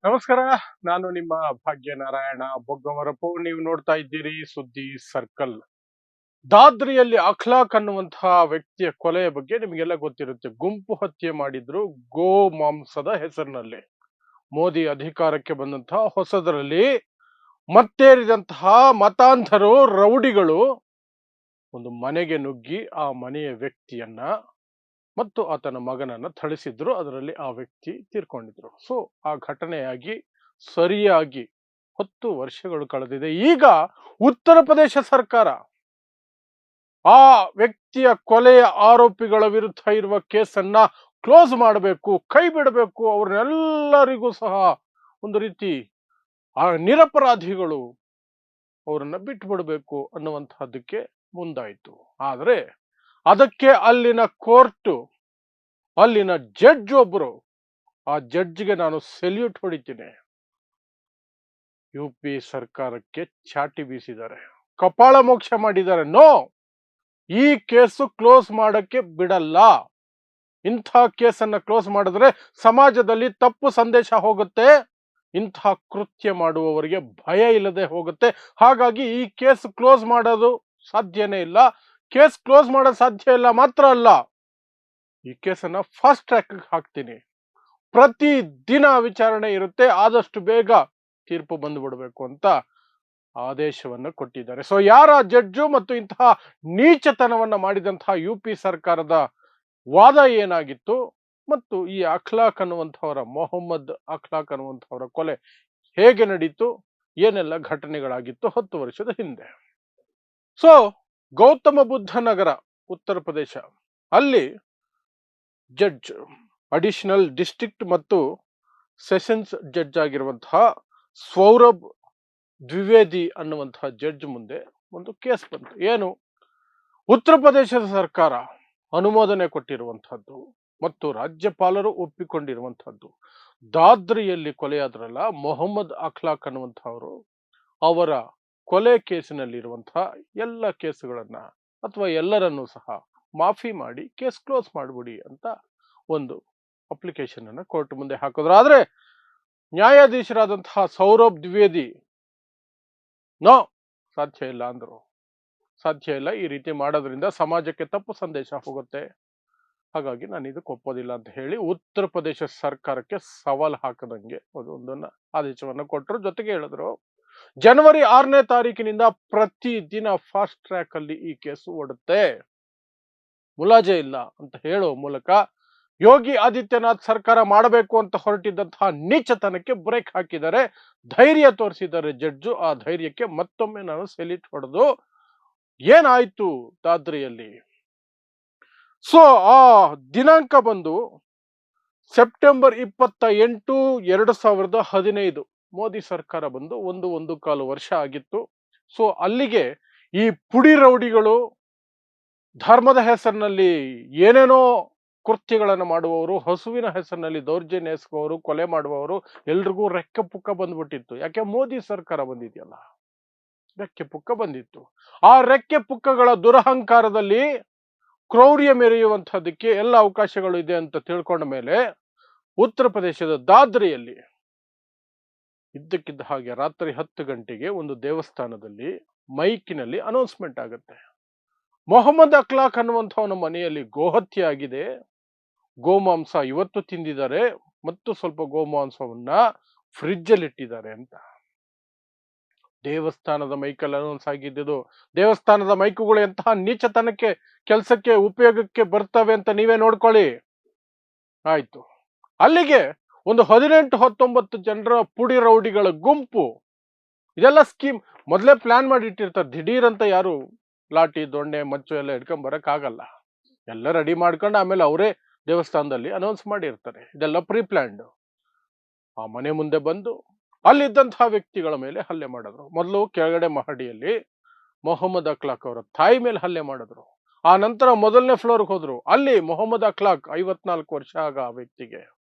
ನಮಸ್ಕಾರ. ನಾನು ನಿಮ್ಮ ಭಾಗ್ಯನಾರಾಯಣ ಬೊಗ್ಗವರಪು. ನೀವು ನೋಡ್ತಾ ಇದ್ದೀರಿ ಸುದ್ದಿ ಸರ್ಕಲ್. ದಾದ್ರಿಯಲ್ಲಿ ಅಖ್ಲಾಕ್ ಅನ್ನುವಂತಹ ವ್ಯಕ್ತಿಯ ಕೊಲೆಯ ಬಗ್ಗೆ ನಿಮಗೆಲ್ಲ ಗೊತ್ತಿರುತ್ತೆ. ಗುಂಪು ಹತ್ಯೆ ಮಾಡಿದ್ರು ಗೋ ಮಾಂಸದ ಹೆಸರಿನಲ್ಲಿ. ಮೋದಿ ಅಧಿಕಾರಕ್ಕೆ ಬಂದಂತಹ ಹೊಸದರಲ್ಲಿ ಮತ್ತೇರಿದಂತಹ ಮತಾಂಧರು, ರೌಡಿಗಳು ಒಂದು ಮನೆಗೆ ನುಗ್ಗಿ ಆ ಮನೆಯ ವ್ಯಕ್ತಿಯನ್ನ ಮತ್ತು ಆತನ ಮಗನನ್ನ ಥಳಿಸಿದ್ರು. ಅದರಲ್ಲಿ ಆ ವ್ಯಕ್ತಿ ತೀರ್ಕೊಂಡಿದ್ರು. ಸೊ ಆ ಘಟನೆಯಾಗಿ ಸರಿಯಾಗಿ 10 ವರ್ಷಗಳು ಕಳೆದಿದೆ. ಈಗ ಉತ್ತರ ಪ್ರದೇಶ ಸರ್ಕಾರ ಆ ವ್ಯಕ್ತಿಯ ಕೊಲೆಯ ಆರೋಪಿಗಳ ವಿರುದ್ಧ ಇರುವ ಕೇಸನ್ನ ಕ್ಲೋಸ್ ಮಾಡಬೇಕು, ಕೈ ಬಿಡಬೇಕು, ಅವ್ರನ್ನೆಲ್ಲರಿಗೂ ಸಹ ಒಂದು ರೀತಿ ಆ ನಿರಪರಾಧಿಗಳು ಅವರನ್ನ ಬಿಟ್ಟು ಬಿಡಬೇಕು ಅನ್ನುವಂತಹದ್ದಕ್ಕೆ ಮುಂದಾಯಿತು. ಆದ್ರೆ ಅದಕ್ಕೆ ಅಲ್ಲಿನ ಕೋರ್ಟ್, ಅಲ್ಲಿನ ಜಡ್ಜ್ ಒಬ್ರು, ಆ ಜಡ್ಜ್ಗೆ ನಾನು ಸೆಲ್ಯೂಟ್ ಹೊಡಿತೀನಿ. ಯುಪಿ ಸರ್ಕಾರಕ್ಕೆ ಚಾಟಿ ಬೀಸಿದ್ದಾರೆ, ಕಪಾಳ ಮೋಕ್ಷ ಮಾಡಿದ್ದಾರೆ. ನೋ, ಈ ಕೇಸು ಕ್ಲೋಸ್ ಮಾಡಕ್ಕೆ ಬಿಡಲ್ಲ. ಇಂಥ ಕೇಸನ್ನ ಕ್ಲೋಸ್ ಮಾಡಿದ್ರೆ ಸಮಾಜದಲ್ಲಿ ತಪ್ಪು ಸಂದೇಶ ಹೋಗುತ್ತೆ, ಇಂಥ ಕೃತ್ಯ ಮಾಡುವವರಿಗೆ ಭಯ ಇಲ್ಲದೆ ಹೋಗುತ್ತೆ. ಹಾಗಾಗಿ ಈ ಕೇಸ್ ಕ್ಲೋಸ್ ಮಾಡೋದು ಸಾಧ್ಯನೇ ಇಲ್ಲ. ಕೇಸ್ ಕ್ಲೋಸ್ ಮಾಡೋದು ಸಾಧ್ಯ ಇಲ್ಲ ಮಾತ್ರ ಅಲ್ಲ, ಈ ಕೇಸನ್ನ ಫಾಸ್ಟ್ ಟ್ರ್ಯಾಕ್ ಹಾಕ್ತೀನಿ. ಪ್ರತಿ ದಿನ ವಿಚಾರಣೆ ಇರುತ್ತೆ, ಆದಷ್ಟು ಬೇಗ ತೀರ್ಪು ಬಂದ್ಬಿಡ್ಬೇಕು ಅಂತ ಆದೇಶವನ್ನ ಕೊಟ್ಟಿದ್ದಾರೆ. ಸೊ ಯಾರ ಜಡ್ಜು ಮತ್ತು ಇಂತಹ ನೀಚತನವನ್ನ ಮಾಡಿದಂತಹ ಯುಪಿ ಸರ್ಕಾರದ ವಾದ ಏನಾಗಿತ್ತು ಮತ್ತು ಈ ಅಖ್ಲಾಕ್ ಅನ್ನುವಂಥವರ, ಮೊಹಮ್ಮದ್ ಅಖ್ಲಾಕ್ ಅನ್ನುವಂಥವರ ಕೊಲೆ ಹೇಗೆ ನಡೀತು, ಏನೆಲ್ಲ ಘಟನೆಗಳಾಗಿತ್ತು 10 ವರ್ಷದ ಹಿಂದೆ. ಸೊ ಗೌತಮ ಬುದ್ಧ ನಗರ, ಉತ್ತರ ಪ್ರದೇಶ, ಅಲ್ಲಿ ಜಡ್ಜ್, ಅಡಿಷನಲ್ ಡಿಸ್ಟ್ರಿಕ್ಟ್ ಮತ್ತು ಸೆಷನ್ಸ್ ಜಡ್ಜ್ ಆಗಿರುವಂತಹ ಸೌರಭ್ ದ್ವಿವೇದಿ ಅನ್ನುವಂತಹ ಜಡ್ಜ್ ಮುಂದೆ ಒಂದು ಕೇಸ್ ಬಂತು. ಏನು? ಉತ್ತರ ಪ್ರದೇಶದ ಸರ್ಕಾರ ಅನುಮೋದನೆ ಕೊಟ್ಟಿರುವಂತಹದ್ದು ಮತ್ತು ರಾಜ್ಯಪಾಲರು ಒಪ್ಪಿಕೊಂಡಿರುವಂತಹದ್ದು, ದಾದ್ರಿಯಲ್ಲಿ ಕೊಲೆಯಾದ್ರಲ್ಲ ಮೊಹಮ್ಮದ್ ಅಖ್ಲಾಕ್ ಅನ್ನುವಂಥವರು, ಅವರ ಕೊಲೆ ಕೇಸಿನಲ್ಲಿರುವಂತಹ ಎಲ್ಲ ಕೇಸುಗಳನ್ನ ಅಥವಾ ಎಲ್ಲರನ್ನೂ ಸಹ ಮಾಫಿ ಮಾಡಿ ಕೇಸ್ ಕ್ಲೋಸ್ ಮಾಡಿಬಿಡಿ ಅಂತ ಒಂದು ಅಪ್ಲಿಕೇಶನ್ ಅನ್ನ ಕೋರ್ಟ್ ಮುಂದೆ ಹಾಕಿದ್ರು. ಆದ್ರೆ ನ್ಯಾಯಾಧೀಶರಾದಂತಹ ಸೌರಭ್ ದ್ವಿವೇದಿ ನೋ, ಸಾಧ್ಯ ಇಲ್ಲ ಅಂದ್ರು. ಸಾಧ್ಯ ಇಲ್ಲ, ಈ ರೀತಿ ಮಾಡೋದ್ರಿಂದ ಸಮಾಜಕ್ಕೆ ತಪ್ಪು ಸಂದೇಶ ಹೋಗುತ್ತೆ, ಹಾಗಾಗಿ ನಾನು ಇದಕ್ಕೆ ಒಪ್ಪೋದಿಲ್ಲ ಅಂತ ಹೇಳಿ ಉತ್ತರ ಪ್ರದೇಶ ಸರ್ಕಾರಕ್ಕೆ ಸವಾಲ್ ಹಾಕದಂಗೆ ಒಂದೊಂದನ್ನ ಆದೇಶವನ್ನ ಕೊಟ್ಟರು. ಜೊತೆಗೆ ಹೇಳಿದ್ರು, ಜನವರಿ 6ನೇ ತಾರೀಕಿನಿಂದ ಪ್ರತಿ ದಿನ ಫಾಸ್ಟ್ ಟ್ರ್ಯಾಕ್ ಅಲ್ಲಿ ಈ ಕೇಸು ಓಡುತ್ತೆ, ಮುಲಾಜೆ ಇಲ್ಲ ಅಂತ ಹೇಳುವ ಮೂಲಕ ಯೋಗಿ ಆದಿತ್ಯನಾಥ್ ಸರ್ಕಾರ ಮಾಡಬೇಕು ಅಂತ ಹೊರಟಿದ್ದಂತಹ ನೀಚತನಕ್ಕೆ ಬ್ರೇಕ್ ಹಾಕಿದ್ದಾರೆ, ಧೈರ್ಯ ತೋರಿಸಿದ್ದಾರೆ ಜಡ್ಜು. ಆ ಧೈರ್ಯಕ್ಕೆ ಮತ್ತೊಮ್ಮೆ ನಾನು ಸೆಲ್ಯೂಟ್ ಹೊಡೆದು, ಏನಾಯ್ತು ದಾದ್ರಿಯಲ್ಲಿ? ಸೊ ಆ ದಿನಾಂಕ ಬಂದು ಸೆಪ್ಟೆಂಬರ್ 28, 2015. ಮೋದಿ ಸರ್ಕಾರ ಬಂದು 1.25 ವರ್ಷ ಆಗಿತ್ತು. ಸೊ ಅಲ್ಲಿಗೆ ಈ ಪುಡಿ ರೌಡಿಗಳು, ಧರ್ಮದ ಹೆಸರಿನಲ್ಲಿ ಏನೇನೋ ಕೃತ್ಯಗಳನ್ನು ಮಾಡುವವರು, ಹಸುವಿನ ಹೆಸರಿನಲ್ಲಿ ದೌರ್ಜನ್ಯ ಎಸಗುವವರು, ಕೊಲೆ ಮಾಡುವವರು, ಎಲ್ರಿಗೂ ರೆಕ್ಕೆ ಪುಕ್ಕ ಬಂದ್ಬಿಟ್ಟಿತ್ತು. ಯಾಕೆ? ಮೋದಿ ಸರ್ಕಾರ ಬಂದಿದೆಯಲ್ಲ, ರೆಕ್ಕೆ ಪುಕ್ಕ ಬಂದಿತ್ತು. ಆ ರೆಕ್ಕೆ ಪುಕ್ಕಗಳ ದುರಹಂಕಾರದಲ್ಲಿ ಕ್ರೌರ್ಯ ಮೆರೆಯುವಂತಹದಕ್ಕೆ ಎಲ್ಲ ಅವಕಾಶಗಳು ಇದೆ ಅಂತ ತಿಳ್ಕೊಂಡ ಮೇಲೆ ಉತ್ತರ ಪ್ರದೇಶದ ದಾದ್ರಿಯಲ್ಲಿ ಇದ್ದಕ್ಕಿದ್ದ ಹಾಗೆ ರಾತ್ರಿ 10 ಗಂಟೆಗೆ ಒಂದು ದೇವಸ್ಥಾನದಲ್ಲಿ ಮೈಕಿನಲ್ಲಿ ಅನೌನ್ಸ್ಮೆಂಟ್ ಆಗುತ್ತೆ, ಮೊಹಮ್ಮದ್ ಅಖ್ಲಾಕ್ ಅನ್ನುವಂಥವನ ಮನೆಯಲ್ಲಿ ಗೋಹತ್ಯೆ ಆಗಿದೆ, ಗೋಮಾಂಸ ಇವತ್ತು ತಿಂದಿದ್ದಾರೆ ಮತ್ತು ಸ್ವಲ್ಪ ಗೋಮಾಂಸವನ್ನ ಫ್ರಿಡ್ಜ್ ಅಲ್ಲಿ ಇಟ್ಟಿದ್ದಾರೆ ಅಂತ. ದೇವಸ್ಥಾನದ ಮೈಕಲ್ಲಿ ಅನೌನ್ಸ್ ಆಗಿದ್ದು. ದೇವಸ್ಥಾನದ ಮೈಕುಗಳು ಎಂತಹ ನೀಚತನಕ್ಕೆ ಕೆಲಸಕ್ಕೆ ಉಪಯೋಗಕ್ಕೆ ಬರ್ತವೆ ಅಂತ ನೀವೇ ನೋಡ್ಕೊಳ್ಳಿ. ಆಯ್ತು, ಅಲ್ಲಿಗೆ ಒಂದು 18-19 ಜನರ ಪುಡಿ ರೌಡಿಗಳ ಗುಂಪು, ಇದೆಲ್ಲ ಸ್ಕೀಮ್ ಮೊದಲೇ ಪ್ಲಾನ್ ಮಾಡಿ ಇಟ್ಟಿರ್ತಾರೆ. ದಿಢೀರ್ ಅಂತ ಯಾರು ಲಾಠಿ, ದೊಣ್ಣೆ, ಮಚ್ಚು ಎಲ್ಲ ಹಿಡ್ಕೊಂಡ್ ಬರಕ್ ಆಗಲ್ಲ. ಎಲ್ಲ ರೆಡಿ ಮಾಡ್ಕೊಂಡು ಆಮೇಲೆ ಅವರೇ ದೇವಸ್ಥಾನದಲ್ಲಿ ಅನೌನ್ಸ್ ಮಾಡಿರ್ತಾರೆ. ಇದೆಲ್ಲ ಪ್ರೀ ಪ್ಲಾನ್ಡ್. ಆ ಮನೆ ಮುಂದೆ ಬಂದು ಅಲ್ಲಿದ್ದಂತಹ ವ್ಯಕ್ತಿಗಳ ಮೇಲೆ ಹಲ್ಲೆ ಮಾಡಿದ್ರು. ಮೊದಲು ಕೆಳಗಡೆ ಮಹಡಿಯಲ್ಲಿ ಮೊಹಮ್ಮದ್ ಅಖ್ಲಾಕ್ ಅವರ ತಾಯಿ ಮೇಲೆ ಹಲ್ಲೆ ಮಾಡಿದ್ರು. ಆ ನಂತರ ಮೊದಲನೇ ಫ್ಲೋರ್ಗೆ ಹೋದ್ರು, ಅಲ್ಲಿ ಮೊಹಮ್ಮದ್ ಅಖ್ಲಾಕ್ 54 ವರ್ಷ ಆಗ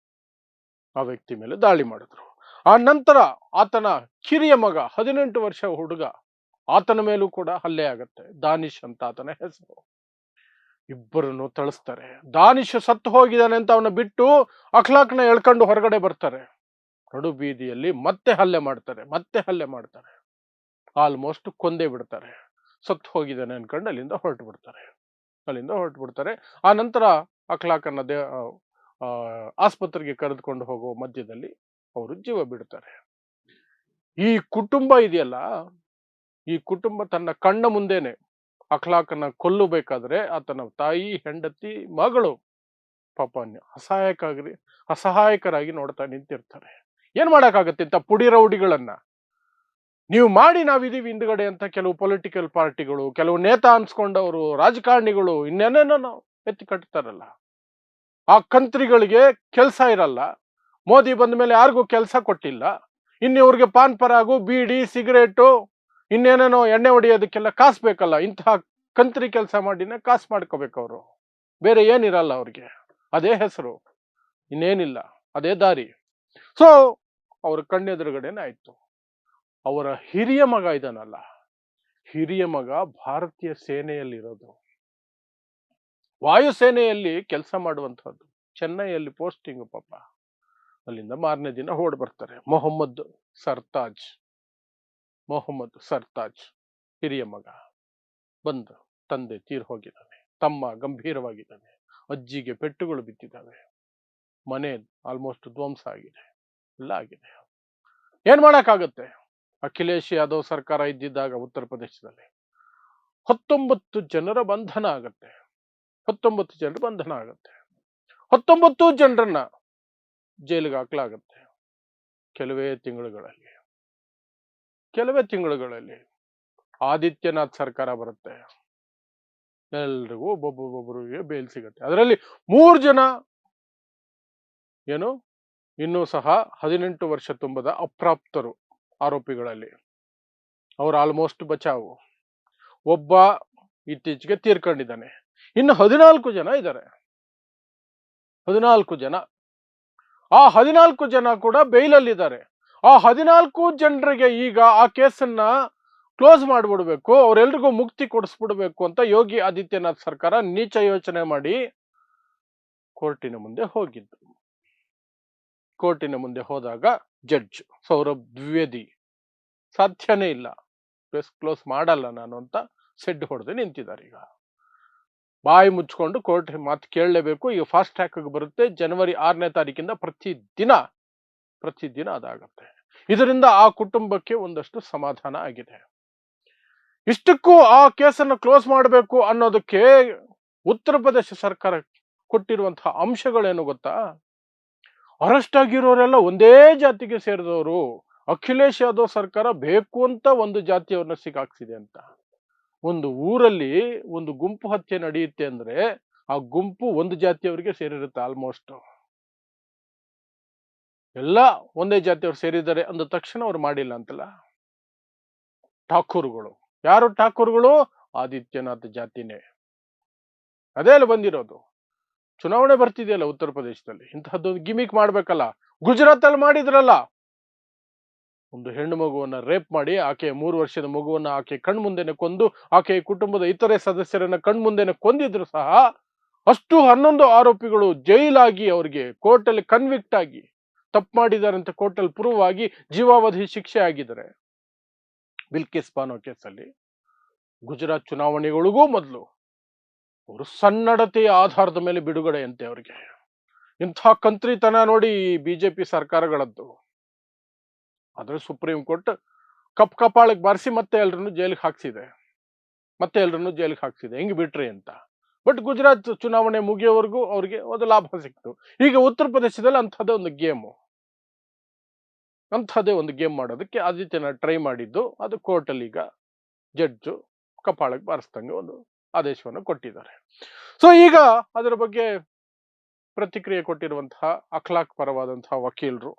ಆ ವ್ಯಕ್ತಿ ಮೇಲೆ ದಾಳಿ ಮಾಡಿದ್ರು. ಆ ನಂತರ ಆತನ ಕಿರಿಯ ಮಗ 18 ವರ್ಷ ಹುಡುಗ, ಆತನ ಮೇಲೂ ಕೂಡ ಹಲ್ಲೆ ಆಗತ್ತೆ. ದಾನಿಶ್ ಅಂತ ಆತನ ಹೆಸರು. ಇಬ್ಬರನ್ನು ಥಳಿಸ್ತಾರೆ. ದಾನಿಶ್ ಸತ್ತು ಹೋಗಿದ್ದಾನೆ ಅಂತ ಅವನ ಬಿಟ್ಟು ಅಖ್ಲಾಕ್ನ ಎಳ್ಕೊಂಡು ಹೊರಗಡೆ ಬರ್ತಾರೆ. ನಡು ಬೀದಿಯಲ್ಲಿ ಮತ್ತೆ ಹಲ್ಲೆ ಮಾಡ್ತಾರೆ. ಆಲ್ಮೋಸ್ಟ್ ಕೊಂದೇ ಬಿಡ್ತಾರೆ. ಸತ್ತು ಹೋಗಿದ್ದಾನೆ ಅನ್ಕೊಂಡು ಅಲ್ಲಿಂದ ಹೊರಟು ಬಿಡ್ತಾರೆ. ಆ ನಂತರ ಅಖ್ಲಾಕನ್ನ ಆಸ್ಪತ್ರೆಗೆ ಕರೆದುಕೊಂಡು ಹೋಗುವ ಮಧ್ಯದಲ್ಲಿ ಅವರು ಜೀವ ಬಿಡ್ತಾರೆ. ಈ ಕುಟುಂಬ ಇದೆಯಲ್ಲ, ಈ ಕುಟುಂಬ ತನ್ನ ಕಣ್ಣ ಮುಂದೆನೆ ಅಖ್ಲಾಕನ್ನ ಕೊಲ್ಲಬೇಕಾದ್ರೆ ಆತನ ತಾಯಿ, ಹೆಂಡತಿ, ಮಗಳು ಪಾಪ ಅಸಹಾಯಕರಾಗಿ ನೋಡ್ತಾ ನಿಂತಿರ್ತಾರೆ. ಏನ್ ಮಾಡಕ್ಕಾಗತ್ತೆ ಇಂಥ ಪುಡಿ ರೌಡಿಗಳನ್ನ? ನೀವು ಮಾಡಿ ನಾವಿದೀವಿ ಹಿಂದ್ಗಡೆ ಅಂತ ಕೆಲವು ಪೊಲಿಟಿಕಲ್ ಪಾರ್ಟಿಗಳು, ಕೆಲವು ನೇತಾ ಅನ್ಸ್ಕೊಂಡವರು, ರಾಜಕಾರಣಿಗಳು ಇನ್ನೇನೇನೋ ಎತ್ತಿ ಕಟ್ತಾರಲ್ಲ. ಆ ಕಂತ್ರಿಗಳಿಗೆ ಕೆಲಸ ಇರಲ್ಲ. ಮೋದಿ ಬಂದ ಮೇಲೆ ಯಾರಿಗೂ ಕೆಲಸ ಕೊಟ್ಟಿಲ್ಲ. ಇನ್ನು ಇವ್ರಿಗೆ ಪಾನ್ ಪರಾಗು, ಬೀಡಿ, ಸಿಗರೇಟು, ಇನ್ನೇನೇನೋ ಎಣ್ಣೆ ಹೊಡೆಯೋದಕ್ಕೆಲ್ಲ ಕಾಸು ಬೇಕಲ್ಲ. ಇಂತಹ ಕಂತ್ರಿ ಕೆಲಸ ಮಾಡಿನೇ ಕಾಸು ಮಾಡ್ಕೋಬೇಕು ಅವರು. ಬೇರೆ ಏನಿರಲ್ಲ ಅವ್ರಿಗೆ. ಅದೇ ಹೆಸರು, ಇನ್ನೇನಿಲ್ಲ, ಅದೇ ದಾರಿ. ಸೊ ಅವ್ರ ಕಣ್ಣೆದುರುಗಡೆನೆ ಆಯ್ತು. ಅವರ ಹಿರಿಯ ಮಗ ಇದಾನಲ್ಲ, ಹಿರಿಯ ಮಗ ಭಾರತೀಯ ಸೇನೆಯಲ್ಲಿರೋದು, ವಾಯುಸೇನೆಯಲ್ಲಿ ಕೆಲಸ ಮಾಡುವಂತಹದ್ದು, ಚೆನ್ನೈಯಲ್ಲಿ ಪೋಸ್ಟಿಂಗ್ ಪಾಪ. ಅಲ್ಲಿಂದ ಮಾರನೇ ದಿನ ಓಡ್ ಬರ್ತಾರೆ. ಮೊಹಮ್ಮದ್ ಸರ್ತಾಜ್ ಹಿರಿಯ ಮಗ ಬಂದು, ತಂದೆ ತೀರ್ ಹೋಗಿದ್ದಾನೆ, ತಮ್ಮ ಗಂಭೀರವಾಗಿದ್ದಾನೆ, ಅಜ್ಜಿಗೆ ಪೆಟ್ಟುಗಳು ಬಿದ್ದಿದ್ದಾವೆ, ಮನೆ ಆಲ್ಮೋಸ್ಟ್ ಧ್ವಂಸ ಆಗಿದೆ, ಎಲ್ಲ ಆಗಿದೆ. ಏನ್ ಮಾಡಕ್ಕಾಗತ್ತೆ? ಅಖಿಲೇಶ್ ಯಾದವ್ ಸರ್ಕಾರ ಇದ್ದಿದ್ದಾಗ ಉತ್ತರ ಪ್ರದೇಶದಲ್ಲಿ 19 ಜನರ ಬಂಧನ ಆಗತ್ತೆ. 19 ಜನರ ಬಂಧನ ಆಗತ್ತೆ. 19 ಜನರನ್ನ ಜೈಲಿಗೆ ಹಾಕಲಾಗತ್ತೆ. ಕೆಲವೇ ತಿಂಗಳುಗಳಲ್ಲಿ ಆದಿತ್ಯನಾಥ್ ಸರ್ಕಾರ ಬರುತ್ತೆ. ಎಲ್ರಿಗೂ ಒಬ್ಬೊಬ್ಬರಿಗೆ ಬೇಲ್ ಸಿಗತ್ತೆ. ಅದರಲ್ಲಿ 3 ಜನ ಏನು ಇನ್ನೂ ಸಹ 18 ವರ್ಷ ತುಂಬದ ಅಪ್ರಾಪ್ತರು ಆರೋಪಿಗಳಲ್ಲಿ. ಅವ್ರು ಆಲ್ಮೋಸ್ಟ್ ಬಚಾವು. ಒಬ್ಬ ಇತ್ತೀಚೆಗೆ ತೀರ್ಕೊಂಡಿದ್ದಾನೆ. ಇನ್ನು 14 ಜನ ಇದ್ದಾರೆ. 14 ಜನ. ಆ 14 ಜನ ಕೂಡ ಬೇಲಲ್ಲಿದ್ದಾರೆ. ಆ 14 ಜನರಿಗೆ ಈಗ ಆ ಕೇಸನ್ನ ಕ್ಲೋಸ್ ಮಾಡಿಬಿಡ್ಬೇಕು, ಅವರೆಲ್ರಿಗೂ ಮುಕ್ತಿ ಕೊಡಿಸ್ಬಿಡ್ಬೇಕು ಅಂತ ಯೋಗಿ ಆದಿತ್ಯನಾಥ್ ಸರ್ಕಾರ ನೀಚ ಯೋಚನೆ ಮಾಡಿ ಕೋರ್ಟಿನ ಮುಂದೆ ಹೋಗಿದ್ದು. ಕೋರ್ಟಿನ ಮುಂದೆ ಹೋದಾಗ ಜಡ್ಜ್ ಸೌರಭ್ ದ್ವಿವೇದಿ ಸಾಧ್ಯನೇ ಇಲ್ಲ, ಕೇಸ್ ಕ್ಲೋಸ್ ಮಾಡಲ್ಲ ನಾನು ಅಂತ ಸೆಡ್ ಹೊಡೆದು ನಿಂತಿದ್ದಾರೆ. ಈಗ ಬಾಯಿ ಮುಚ್ಕೊಂಡು ಕೋರ್ಟ್ ಮಾತು ಕೇಳಲೇಬೇಕು. ಈಗ ಫಾಸ್ಟ್ ಟ್ರ್ಯಾಕ್ ಬರುತ್ತೆ. ಜನವರಿ 6ನೇ ತಾರೀಕಿಂದ ಪ್ರತಿದಿನ ಅದಾಗತ್ತೆ. ಇದರಿಂದ ಆ ಕುಟುಂಬಕ್ಕೆ ಒಂದಷ್ಟು ಸಮಾಧಾನ ಆಗಿದೆ. ಇಷ್ಟಕ್ಕೂ ಆ ಕೇಸನ್ನು ಕ್ಲೋಸ್ ಮಾಡಬೇಕು ಅನ್ನೋದಕ್ಕೆ ಉತ್ತರ ಪ್ರದೇಶ ಸರ್ಕಾರ ಕೊಟ್ಟಿರುವಂತಹ ಅಂಶಗಳೇನು ಗೊತ್ತಾ? ಅರೆಸ್ಟ್ ಆಗಿರೋರೆಲ್ಲ ಒಂದೇ ಜಾತಿಗೆ ಸೇರಿದವರು. ಅಖಿಲೇಶ್ ಯಾದವ್ ಸರ್ಕಾರ ಬೇಕು ಅಂತ ಒಂದು ಜಾತಿಯವ್ರನ್ನ ಸಿಕ್ಕಾಕ್ಸಿದೆ ಅಂತ. ಒಂದು ಊರಲ್ಲಿ ಒಂದು ಗುಂಪು ಹತ್ಯೆ ನಡೆಯುತ್ತೆ ಅಂದ್ರೆ ಆ ಗುಂಪು ಒಂದು ಜಾತಿಯವರಿಗೆ ಸೇರಿರುತ್ತೆ. ಆಲ್ಮೋಸ್ಟ್ ಎಲ್ಲ ಒಂದೇ ಜಾತಿಯವ್ರು ಸೇರಿದ್ದಾರೆ ಅಂದ ತಕ್ಷಣ ಅವ್ರು ಮಾಡಿಲ್ಲ ಅಂತಲ್ಲ. ಠಾಕೂರ್ಗಳು, ಯಾರು ಠಾಕೂರ್ಗಳು? ಆದಿತ್ಯನಾಥ್ ಜಾತಿನೇ. ಅದೇ ಅಲ್ಲ ಬಂದಿರೋದು. ಚುನಾವಣೆ ಬರ್ತಿದೆಯಲ್ಲ ಉತ್ತರ ಪ್ರದೇಶದಲ್ಲಿ, ಇಂತಹದ್ದೊಂದು ಗಿಮಿಕ್ ಮಾಡ್ಬೇಕಲ್ಲ. ಗುಜರಾತ್ ಅಲ್ಲಿ ಮಾಡಿದ್ರಲ್ಲ, ಒಂದು ಹೆಣ್ಣು ಮಗುವನ್ನ ರೇಪ್ ಮಾಡಿ ಆಕೆಯ 3 ವರ್ಷದ ಮಗುವನ್ನ ಆಕೆ ಕಣ್ಮುಂದೆನೆ ಕೊಂದು ಆಕೆಯ ಕುಟುಂಬದ ಇತರೆ ಸದಸ್ಯರನ್ನ ಕಣ್ಮುಂದೆನೆ ಕೊಂದಿದ್ರು ಸಹ ಅಷ್ಟು 11 ಆರೋಪಿಗಳು ಜೈಲಾಗಿ ಅವ್ರಿಗೆ ಕೋರ್ಟಲ್ಲಿ ಕನ್ವಿಕ್ಟ್ ಆಗಿ ತಪ್ಪು ಮಾಡಿದ್ದಾರೆ ಅಂತ ಕೋರ್ಟಲ್ಲಿ ಪ್ರೂವ್ ಆಗಿ ಜೀವಾವಧಿ ಶಿಕ್ಷೆ ಆಗಿದ್ದಾರೆ. ಬಿಲ್ಕಿಸ್ ಬಾನೋ ಕೇಸಲ್ಲಿ ಗುಜರಾತ್ ಚುನಾವಣೆಗಳಿಗೂ ಮೊದಲು ಅವರು ಸನ್ನಡತೆಯ ಆಧಾರದ ಮೇಲೆ ಬಿಡುಗಡೆ ಅಂತೆ ಅವರಿಗೆ. ಇಂಥ ಕಂತ್ರಿತನ ನೋಡಿ ಬಿಜೆಪಿ ಸರ್ಕಾರಗಳದ್ದು. ಆದ್ರೆ ಸುಪ್ರೀಂ ಕೋರ್ಟ್ ಕಪಾಳಕ್ಕೆ ಬಾರಿಸಿ ಮತ್ತೆ ಎಲ್ರನ್ನು ಜೈಲಿಗೆ ಹಾಕ್ಸಿದೆ. ಹೆಂಗ್ ಬಿಟ್ರಿ ಅಂತ. ಬಟ್ ಗುಜರಾತ್ ಚುನಾವಣೆ ಮುಗಿಯೋವರೆಗೂ ಅವ್ರಿಗೆ ಒಂದು ಲಾಭ ಸಿಕ್ತು. ಈಗ ಉತ್ತರ ಪ್ರದೇಶದಲ್ಲಿ ಅಂಥದ್ದೇ ಒಂದು ಗೇಮ್ ಮಾಡೋದಕ್ಕೆ ಆದಿತ್ಯನಾಥ್ ಟ್ರೈ ಮಾಡಿದ್ದು. ಅದು ಕೋರ್ಟಲ್ಲಿ ಈಗ ಜಡ್ಜು ಕಪಾಳಕ್ಕೆ ಬಾರಿಸ್ದಂಗೆ ಒಂದು ಆದೇಶವನ್ನು ಕೊಟ್ಟಿದ್ದಾರೆ. ಸೊ ಈಗ ಅದರ ಬಗ್ಗೆ ಪ್ರತಿಕ್ರಿಯೆ ಕೊಟ್ಟಿರುವಂತಹ ಅಖ್ಲಾಕ್ ಪರವಾದಂತಹ ವಕೀಲರು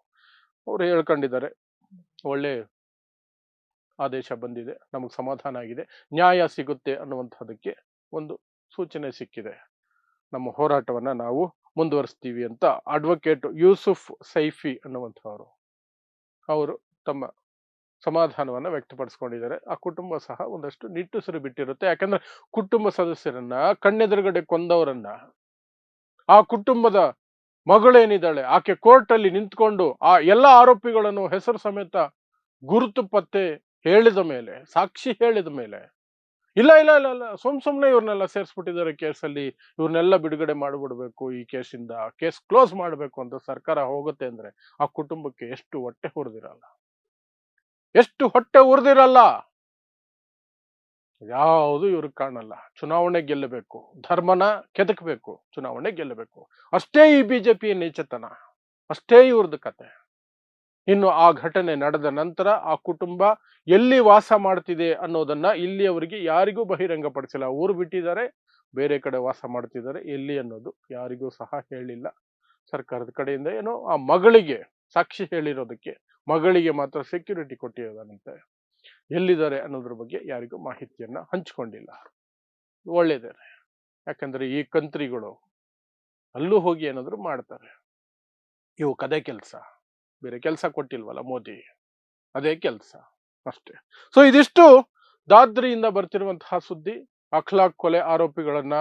ಅವರು ಹೇಳ್ಕೊಂಡಿದ್ದಾರೆ, ಒಳ್ಳೆ ಆದೇಶ ಬಂದಿದೆ, ನಮಗೆ ಸಮಾಧಾನ ಆಗಿದೆ, ನ್ಯಾಯ ಸಿಗುತ್ತೆ ಅನ್ನುವಂಥದ್ದಕ್ಕೆ ಒಂದು ಸೂಚನೆ ಸಿಕ್ಕಿದೆ, ನಮ್ಮ ಹೋರಾಟವನ್ನ ನಾವು ಮುಂದುವರಿಸ್ತೀವಿ ಅಂತ ಅಡ್ವೊಕೇಟ್ ಯೂಸುಫ್ ಸೈಫಿ ಅನ್ನುವಂಥವರು ಅವರು ತಮ್ಮ ಸಮಾಧಾನವನ್ನ ವ್ಯಕ್ತಪಡಿಸ್ಕೊಂಡಿದ್ದಾರೆ. ಆ ಕುಟುಂಬ ಸಹ ಒಂದಷ್ಟು ನಿಟ್ಟುಸಿರು ಬಿಟ್ಟಿರುತ್ತೆ. ಯಾಕಂದ್ರೆ ಕುಟುಂಬ ಸದಸ್ಯರನ್ನ ಕಣ್ಣೆದುರುಗಡೆ ಕೊಂದವರನ್ನ, ಆ ಕುಟುಂಬದ ಮಗಳೇನಿದ್ದಾಳೆ ಆಕೆ ಕೋರ್ಟ್ ಅಲ್ಲಿ ನಿಂತ್ಕೊಂಡು ಆ ಎಲ್ಲ ಆರೋಪಿಗಳನ್ನು ಹೆಸರು ಸಮೇತ ಗುರುತು ಪತ್ತೆ ಹೇಳಿದ ಮೇಲೆ, ಸಾಕ್ಷಿ ಹೇಳಿದ ಮೇಲೆ, ಇಲ್ಲ ಇಲ್ಲ ಇಲ್ಲ ಇಲ್ಲ ಸುಮ್ನೆ ಇವ್ರನ್ನೆಲ್ಲ ಸೇರಿಸ್ಬಿಟ್ಟಿದ್ದಾರೆ ಕೇಸಲ್ಲಿ, ಇವ್ರನ್ನೆಲ್ಲ ಬಿಡುಗಡೆ ಮಾಡಿಬಿಡ್ಬೇಕು, ಈ ಕೇಸಿಂದ ಕೇಸ್ ಕ್ಲೋಸ್ ಮಾಡಬೇಕು ಅಂತ ಸರ್ಕಾರ ಹೋಗುತ್ತೆ ಅಂದ್ರೆ ಆ ಕುಟುಂಬಕ್ಕೆ ಎಷ್ಟು ಹೊಟ್ಟೆ ಹುರಿದಿರಲ್ಲ, ಎಷ್ಟು ಹೊಟ್ಟೆ ಉರಿದಿರಲ್ಲ. ಯಾವುದು ಇವ್ರಿಗೆ ಕಾಣಲ್ಲ. ಚುನಾವಣೆ ಗೆಲ್ಲಬೇಕು, ಧರ್ಮನ ಕೆದಕಬೇಕು, ಚುನಾವಣೆ ಗೆಲ್ಲಬೇಕು, ಅಷ್ಟೇ ಈ ಬಿಜೆಪಿಯ ನೀಚತನ, ಅಷ್ಟೇ ಇವ್ರದ್ದು ಕತೆ. ಇನ್ನು ಆ ಘಟನೆ ನಡೆದ ನಂತರ ಆ ಕುಟುಂಬ ಎಲ್ಲಿ ವಾಸ ಮಾಡ್ತಿದೆ ಅನ್ನೋದನ್ನ ಇಲ್ಲಿಯವರೆಗೆ ಯಾರಿಗೂ ಬಹಿರಂಗಪಡಿಸಿಲ್ಲ. ಊರು ಬಿಟ್ಟಿದ್ದಾರೆ, ಬೇರೆ ಕಡೆ ವಾಸ ಮಾಡ್ತಿದ್ದಾರೆ, ಎಲ್ಲಿ ಅನ್ನೋದು ಯಾರಿಗೂ ಸಹ ಹೇಳಿಲ್ಲ. ಸರ್ಕಾರದ ಕಡೆಯಿಂದ ಏನೋ ಆ ಮಗಳಿಗೆ ಸಾಕ್ಷಿ ಹೇಳಿರೋದಕ್ಕೆ ಮಗಳಿಗೆ ಮಾತ್ರ ಸೆಕ್ಯೂರಿಟಿ ಕೊಟ್ಟಿರೋದಂತೆ, ಎಲ್ಲಿದ್ದಾರೆ ಅನ್ನೋದ್ರ ಬಗ್ಗೆ ಯಾರಿಗೂ ಮಾಹಿತಿಯನ್ನ ಹಂಚಿಕೊಂಡಿಲ್ಲ. ಒಳ್ಳೇದೇ, ಯಾಕಂದ್ರೆ ಈ ಕಂತ್ರಿಗಳು ಅಲ್ಲೂ ಹೋಗಿ ಏನಾದ್ರು ಮಾಡ್ತಾರೆ. ಇವು ಕದೇ ಕೆಲಸ, ಬೇರೆ ಕೆಲಸ ಕೊಟ್ಟಿಲ್ವಲ್ಲ ಮೋದಿ, ಅದೇ ಕೆಲಸ ಅಷ್ಟೇ. ಸೊ ಇದಿಷ್ಟು ದಾದ್ರಿಯಿಂದ ಬರ್ತಿರುವಂತಹ ಸುದ್ದಿ. ಅಖ್ಲಾಕ್ ಕೊಲೆ ಆರೋಪಿಗಳನ್ನ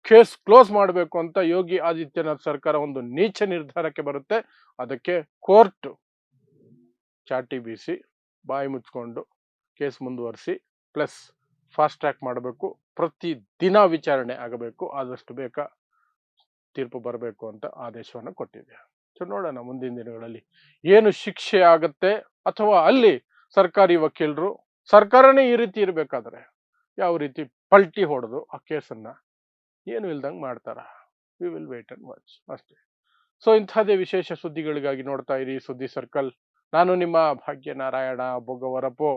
ಕೇಸ್ ಕ್ಲೋಸ್ ಮಾಡಬೇಕು ಅಂತ ಯೋಗಿ ಆದಿತ್ಯನಾಥ್ ಸರ್ಕಾರ ಒಂದು ನೀಚ ನಿರ್ಧಾರಕ್ಕೆ ಬರುತ್ತೆ. ಅದಕ್ಕೆ ಕೋರ್ಟ್ ಚಾಟಿ ಬೀಸಿ ಬಾಯಿ ಮುಚ್ಕೊಂಡು ಕೇಸ್ ಮುಂದುವರಿಸಿ ಪ್ಲಸ್ ಫಾಸ್ಟ್ ಟ್ರ್ಯಾಕ್ ಮಾಡಬೇಕು, ಪ್ರತಿ ದಿನ ವಿಚಾರಣೆ ಆಗಬೇಕು, ಆದಷ್ಟು ಬೇಗ ತೀರ್ಪು ಬರಬೇಕು ಅಂತ ಆದೇಶವನ್ನು ಕೊಟ್ಟಿದೆ. ಸೊ ನೋಡೋಣ ಮುಂದಿನ ದಿನಗಳಲ್ಲಿ ಏನು ಶಿಕ್ಷೆ ಆಗತ್ತೆ, ಅಥವಾ ಅಲ್ಲಿ ಸರ್ಕಾರಿ ವಕೀಲರು, ಸರ್ಕಾರನೇ ಈ ರೀತಿ ಇರಬೇಕಾದ್ರೆ ಯಾವ ರೀತಿ ಪಲ್ಟಿ ಹೊಡೆದು ಆ ಕೇಸನ್ನ ಏನು ಇಲ್ದಂಗೆ ಮಾಡ್ತಾರ. We will wait and watch ಅಷ್ಟೇ. ಸೊ ಇಂಥದೇ ವಿಶೇಷ ಸುದ್ದಿಗಳಿಗಾಗಿ ನೋಡ್ತಾ ಇರಿ ಸುದ್ದಿ ಸರ್ಕಲ್. ನಾನು ನಿಮ್ಮ ಭಾಗ್ಯನಾರಾಯಣ ಬೊಗವರಪು.